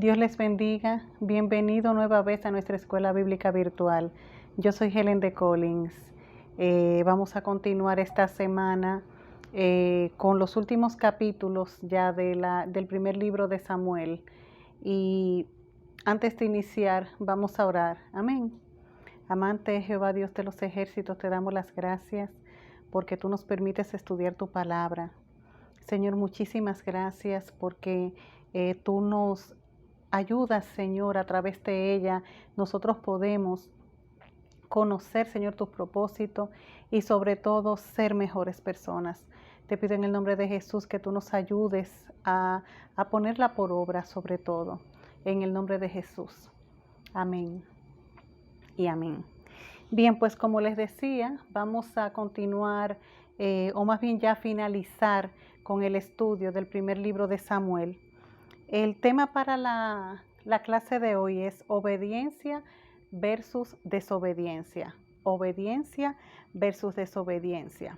Dios les bendiga. Bienvenido nueva vez a nuestra escuela bíblica virtual. Yo soy Helen de Collins. Vamos a continuar esta semana con los últimos capítulos ya del primer libro de Samuel. Y antes de iniciar, vamos a orar. Amén. Amante Jehová, Dios de los ejércitos, te damos las gracias porque tú nos permites estudiar tu palabra. Señor, muchísimas gracias porque tú nos ayudas, Señor, a través de ella. Nosotros podemos conocer, Señor, tus propósitos y sobre todo ser mejores personas. Te pido en el nombre de Jesús que tú nos ayudes a ponerla por obra sobre todo. En el nombre de Jesús. Amén y amén. Bien, pues como les decía, vamos a continuar o más bien ya finalizar con el estudio del primer libro de Samuel. El tema para la clase de hoy es obediencia versus desobediencia. Obediencia versus desobediencia.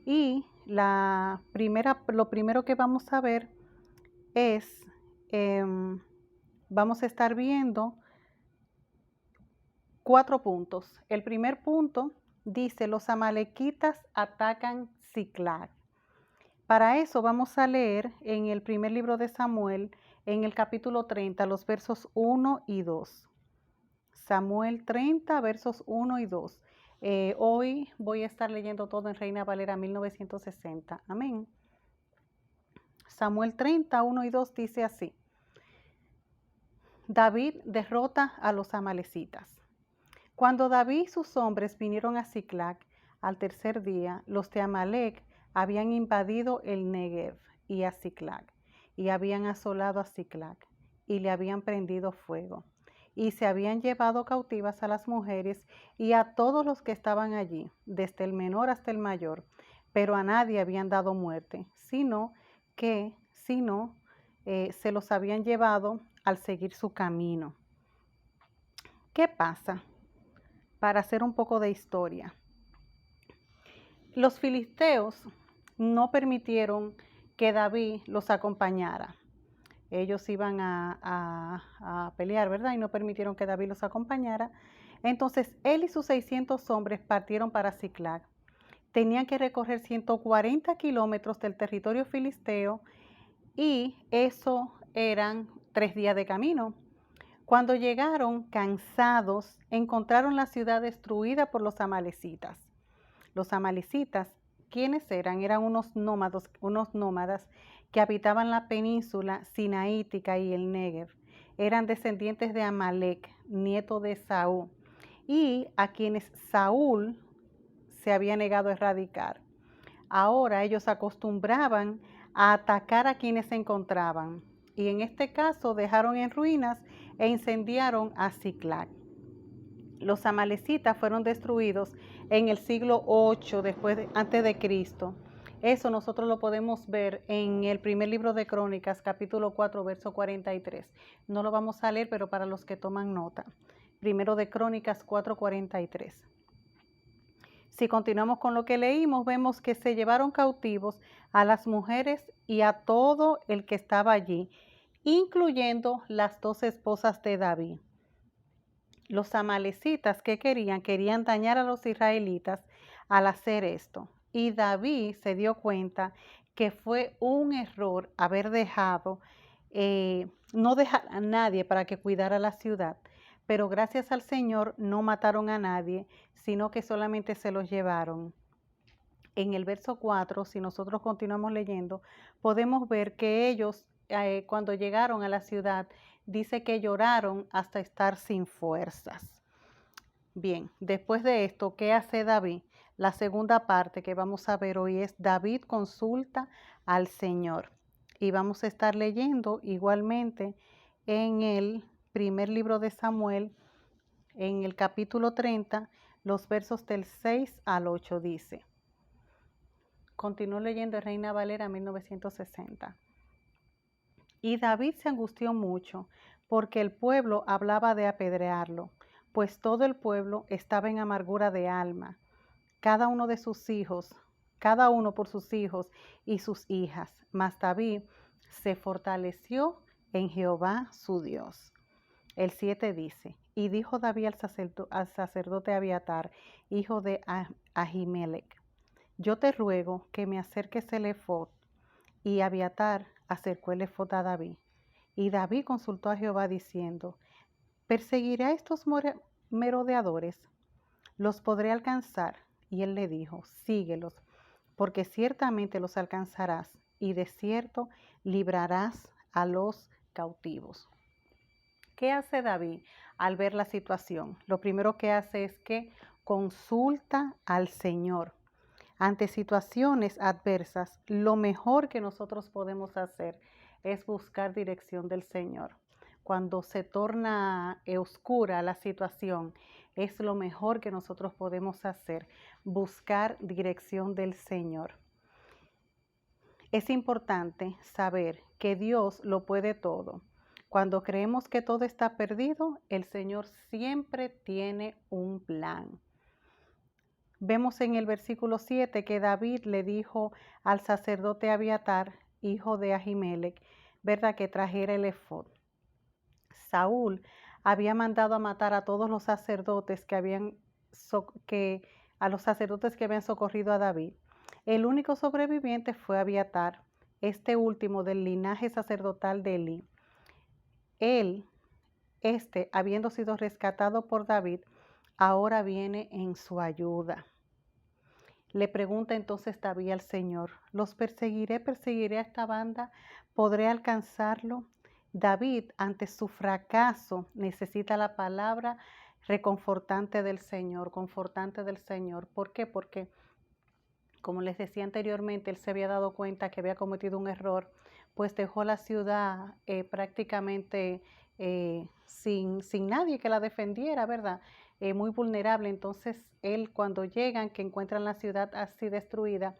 Y lo primero que vamos a ver es, vamos a estar viendo 4 puntos. El primer punto dice, los amalequitas atacan Siclag. Para eso vamos a leer en el primer libro de Samuel, en el capítulo 30, los versos 1 y 2. Samuel 30, versos 1 y 2. Hoy voy a estar leyendo todo en Reina Valera 1960. Amén. Samuel 30, 1 y 2 dice así. David derrota a los amalecitas. Cuando David y sus hombres vinieron a Siclag al tercer día, los de Amalec habían invadido el Negev y a Siclag, y habían asolado a Siclag, y le habían prendido fuego, y se habían llevado cautivas a las mujeres y a todos los que estaban allí, desde el menor hasta el mayor, pero a nadie habían dado muerte, sino se los habían llevado al seguir su camino. ¿Qué pasa? Para hacer un poco de historia. Los filisteos no permitieron que David los acompañara. Ellos iban a pelear, ¿verdad? Y no permitieron que David los acompañara. Entonces, él y sus 600 hombres partieron para Siclag. Tenían que recorrer 140 kilómetros del territorio filisteo y eso eran 3 días de camino. Cuando llegaron cansados, encontraron la ciudad destruida por los amalecitas. Los amalecitas, ¿quiénes eran? Eran unos nómadas que habitaban la península sinaítica y el Negev. Eran descendientes de Amalec, nieto de Saúl, y a quienes Saúl se había negado a erradicar. Ahora ellos acostumbraban a atacar a quienes se encontraban, y en este caso dejaron en ruinas e incendiaron a Siclag. Los amalecitas fueron destruidos en el siglo 8 antes de Cristo. Eso nosotros lo podemos ver en el primer libro de Crónicas, capítulo 4, verso 43. No lo vamos a leer, pero para los que toman nota. Primero de Crónicas 4:43. Si continuamos con lo que leímos, vemos que se llevaron cautivos a las mujeres y a todo el que estaba allí, incluyendo las 2 esposas de David. Los amalecitas, ¿qué querían? Querían dañar a los israelitas al hacer esto. Y David se dio cuenta que fue un error haber no dejar a nadie para que cuidara la ciudad. Pero gracias al Señor no mataron a nadie, sino que solamente se los llevaron. En el verso 4, si nosotros continuamos leyendo, podemos ver que ellos, cuando llegaron a la ciudad, dice que lloraron hasta estar sin fuerzas. Bien, después de esto, ¿qué hace David? La segunda parte que vamos a ver hoy es David consulta al Señor. Y vamos a estar leyendo igualmente en el primer libro de Samuel, en el capítulo 30, los versos del 6 al 8 dice. Continúo leyendo en Reina Valera 1960. Y David se angustió mucho, porque el pueblo hablaba de apedrearlo, pues todo el pueblo estaba en amargura de alma, cada uno por sus hijos y sus hijas. Mas David se fortaleció en Jehová su Dios. El 7 dice, y dijo David al sacerdote Abiatar, hijo de Ahimelech, yo te ruego que me acerques el efod. Y Abiatar acercó el efod a David. Y David consultó a Jehová diciendo, ¿perseguiré a estos merodeadores? ¿Los podré alcanzar? Y él le dijo, síguelos, porque ciertamente los alcanzarás, y de cierto librarás a los cautivos. ¿Qué hace David al ver la situación? Lo primero que hace es que consulta al Señor. Ante situaciones adversas, lo mejor que nosotros podemos hacer es buscar dirección del Señor. Cuando se torna oscura la situación, es lo mejor que nosotros podemos hacer, buscar dirección del Señor. Es importante saber que Dios lo puede todo. Cuando creemos que todo está perdido, el Señor siempre tiene un plan. Vemos en el versículo 7 que David le dijo al sacerdote Abiatar, hijo de Ahimelech, ¿verdad?, que trajera el efod. Saúl había mandado a matar a todos los sacerdotes que habían socorrido a David. El único sobreviviente fue Abiatar, este último del linaje sacerdotal de Elí. Él, habiendo sido rescatado por David, ahora viene en su ayuda. Le pregunta entonces David al Señor, ¿los perseguiré a esta banda? ¿Podré alcanzarlo? David, ante su fracaso, necesita la palabra reconfortante del Señor, confortante del Señor. ¿Por qué? Porque, como les decía anteriormente, él se había dado cuenta que había cometido un error, pues dejó la ciudad prácticamente sin nadie que la defendiera, ¿verdad? Muy vulnerable. Entonces, él cuando llegan, que encuentran la ciudad así destruida,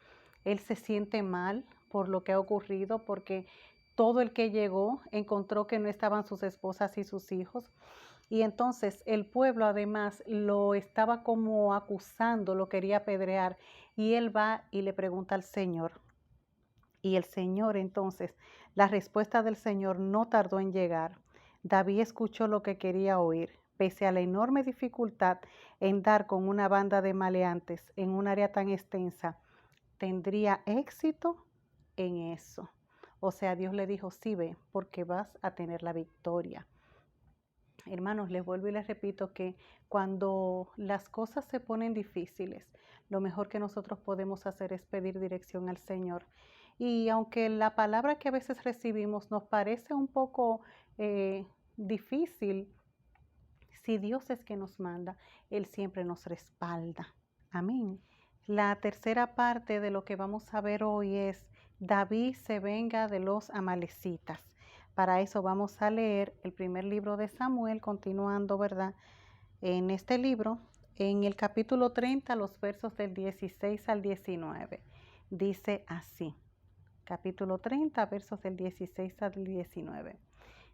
él se siente mal por lo que ha ocurrido, porque todo el que llegó encontró que no estaban sus esposas y sus hijos. Y entonces el pueblo además lo estaba como acusando, lo quería apedrear. Y él va y le pregunta al Señor. Y el Señor entonces, la respuesta del Señor no tardó en llegar. David escuchó lo que quería oír, pese a la enorme dificultad en dar con una banda de maleantes en un área tan extensa. Tendría éxito en eso. O sea, Dios le dijo, sí, ve, porque vas a tener la victoria. Hermanos, les vuelvo y les repito que cuando las cosas se ponen difíciles, lo mejor que nosotros podemos hacer es pedir dirección al Señor. Y aunque la palabra que a veces recibimos nos parece un poco difícil, si Dios es que nos manda, Él siempre nos respalda. Amén. La tercera parte de lo que vamos a ver hoy es David se venga de los amalecitas. Para eso vamos a leer el primer libro de Samuel, continuando, ¿verdad? En este libro, en el capítulo 30, los versos del 16 al 19. Dice así, capítulo 30, versos del 16 al 19.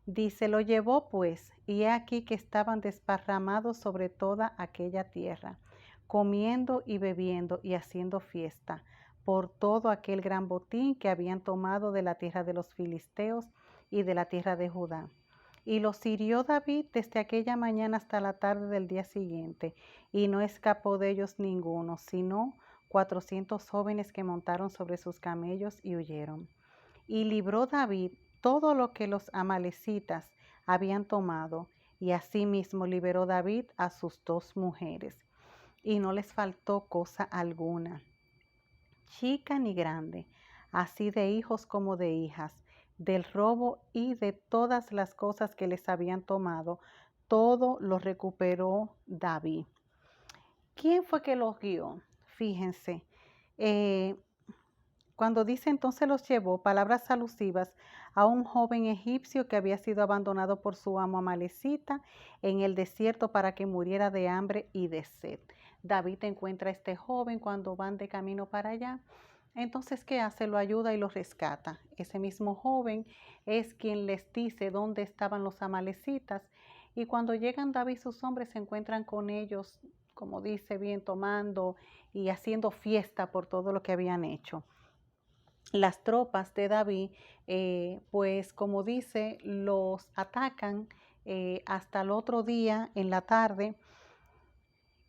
Dice, lo llevó pues, y he aquí que estaban desparramados sobre toda aquella tierra, comiendo y bebiendo y haciendo fiesta, por todo aquel gran botín que habían tomado de la tierra de los filisteos y de la tierra de Judá. Y los hirió David desde aquella mañana hasta la tarde del día siguiente, y no escapó de ellos ninguno, sino 400 jóvenes que montaron sobre sus camellos y huyeron. Y libró David todo lo que los amalecitas habían tomado, y asimismo liberó David a sus 2 mujeres, y no les faltó cosa alguna, chica ni grande, así de hijos como de hijas, del robo y de todas las cosas que les habían tomado, todo lo recuperó David. ¿Quién fue que los guió? Fíjense, cuando dice entonces los llevó, palabras alusivas a un joven egipcio que había sido abandonado por su amo amalecita en el desierto para que muriera de hambre y de sed. David encuentra a este joven cuando van de camino para allá. Entonces, ¿qué hace? Lo ayuda y lo rescata. Ese mismo joven es quien les dice dónde estaban los amalecitas. Y cuando llegan David y sus hombres se encuentran con ellos, como dice bien, tomando y haciendo fiesta por todo lo que habían hecho. las tropas de David, pues como dice, los atacan hasta el otro día en la tarde.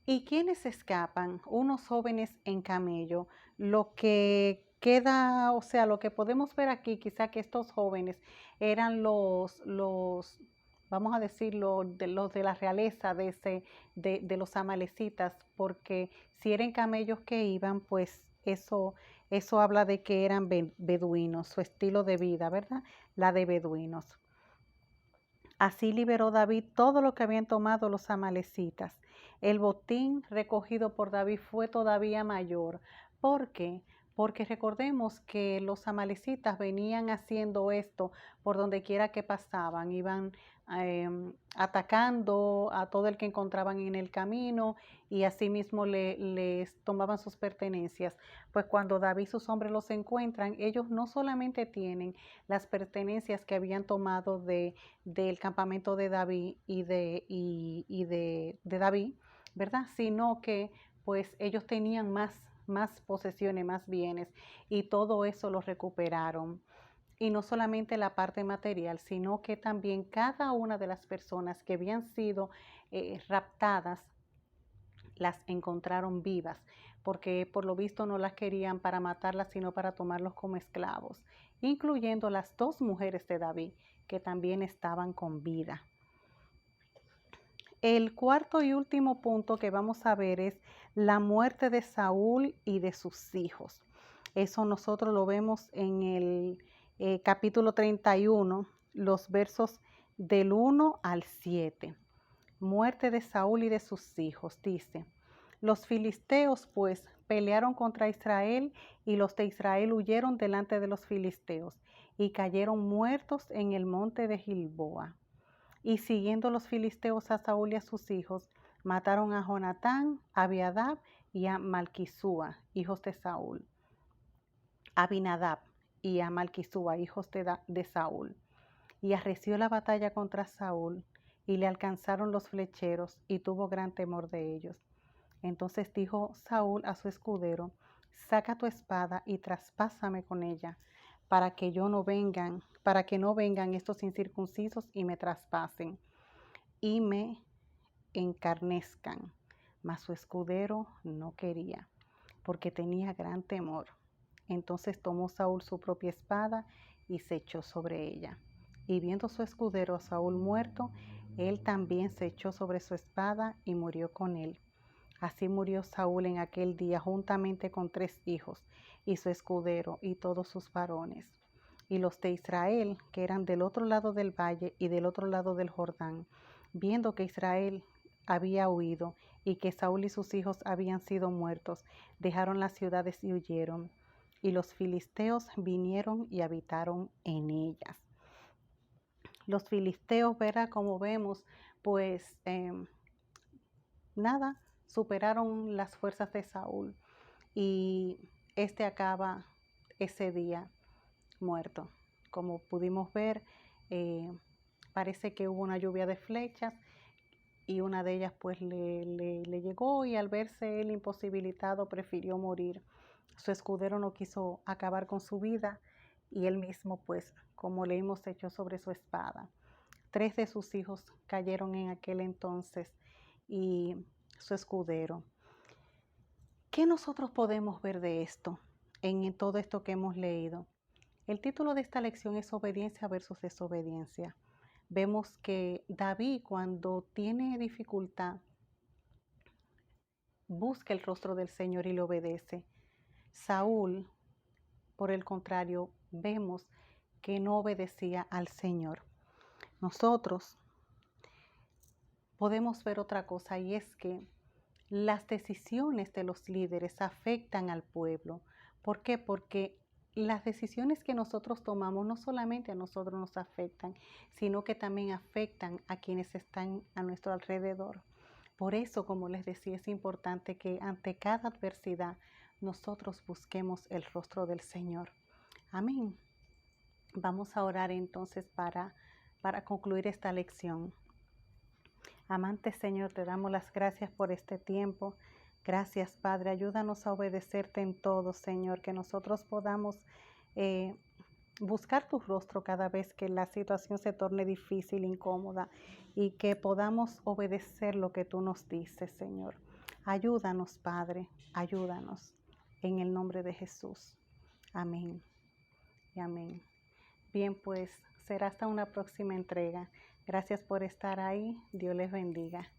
¿Y quiénes escapan? Unos jóvenes en camello. Lo que queda, o sea, lo que podemos ver aquí, quizá que estos jóvenes eran vamos a decirlo, los de la realeza de los amalecitas, porque si eran camellos que iban, pues eso habla de que eran beduinos, su estilo de vida, ¿verdad? La de beduinos. Así liberó David todo lo que habían tomado los amalecitas. El botín recogido por David fue todavía mayor. ¿Por qué? Porque recordemos que los amalecitas venían haciendo esto por donde quiera que pasaban, iban atacando a todo el que encontraban en el camino y asimismo les tomaban sus pertenencias. Pues cuando David y sus hombres los encuentran, ellos no solamente tienen las pertenencias que habían tomado del campamento de David de David, ¿verdad? Sino que pues ellos tenían más posesiones, más bienes y todo eso lo recuperaron. Y no solamente la parte material, sino que también cada una de las personas que habían sido raptadas las encontraron vivas, porque por lo visto no las querían para matarlas, sino para tomarlos como esclavos, incluyendo las dos mujeres de David, que también estaban con vida. El cuarto y último punto que vamos a ver es la muerte de Saúl y de sus hijos. Eso nosotros lo vemos en el capítulo 31, los versos del 1 al 7. Muerte de Saúl y de sus hijos, dice. Los filisteos pues pelearon contra Israel y los de Israel huyeron delante de los filisteos y cayeron muertos en el monte de Gilboa. Y siguiendo los filisteos a Saúl y a sus hijos, mataron a Jonatán, a Abiadab y a Malquisúa, hijos de Saúl. Abinadab y a Malquisúa, hijos de Saúl. Y arreció la batalla contra Saúl, y le alcanzaron los flecheros, y tuvo gran temor de ellos. Entonces dijo Saúl a su escudero: saca tu espada y traspásame con ella, para que no vengan estos incircuncisos y me traspasen y me encarnezcan. Mas su escudero no quería, porque tenía gran temor. Entonces tomó Saúl su propia espada y se echó sobre ella. Y viendo su escudero a Saúl muerto, él también se echó sobre su espada y murió con él. Así murió Saúl en aquel día juntamente con 3 hijos, y su escudero, y todos sus varones. Y los de Israel, que eran del otro lado del valle y del otro lado del Jordán, viendo que Israel había huido y que Saúl y sus hijos habían sido muertos, dejaron las ciudades y huyeron. Y los filisteos vinieron y habitaron en ellas. Los filisteos, verá, como vemos, pues nada, superaron las fuerzas de Saúl y este acaba ese día muerto. Como pudimos ver, parece que hubo una lluvia de flechas y una de ellas pues le llegó, y al verse él imposibilitado prefirió morir. Su escudero no quiso acabar con su vida y él mismo pues, como leímos, se echó sobre su espada. 3 de sus hijos cayeron en aquel entonces y su escudero. ¿Qué nosotros podemos ver de esto en todo esto que hemos leído? El título de esta lección es Obediencia versus Desobediencia. Vemos que David, cuando tiene dificultad, busca el rostro del Señor y le obedece. Saúl, por el contrario, vemos que no obedecía al Señor. Nosotros podemos ver otra cosa, y es que las decisiones de los líderes afectan al pueblo. ¿Por qué? Porque las decisiones que nosotros tomamos no solamente a nosotros nos afectan, sino que también afectan a quienes están a nuestro alrededor. Por eso, como les decía, es importante que ante cada adversidad nosotros busquemos el rostro del Señor. Amén. Vamos a orar entonces para concluir esta lección. Amante Señor, te damos las gracias por este tiempo. Gracias, Padre. Ayúdanos a obedecerte en todo, Señor, que nosotros podamos buscar tu rostro cada vez que la situación se torne difícil, incómoda, y que podamos obedecer lo que tú nos dices, Señor. Ayúdanos, Padre, ayúdanos. En el nombre de Jesús. Amén y amén. Bien, pues será hasta una próxima entrega. Gracias por estar ahí. Dios les bendiga.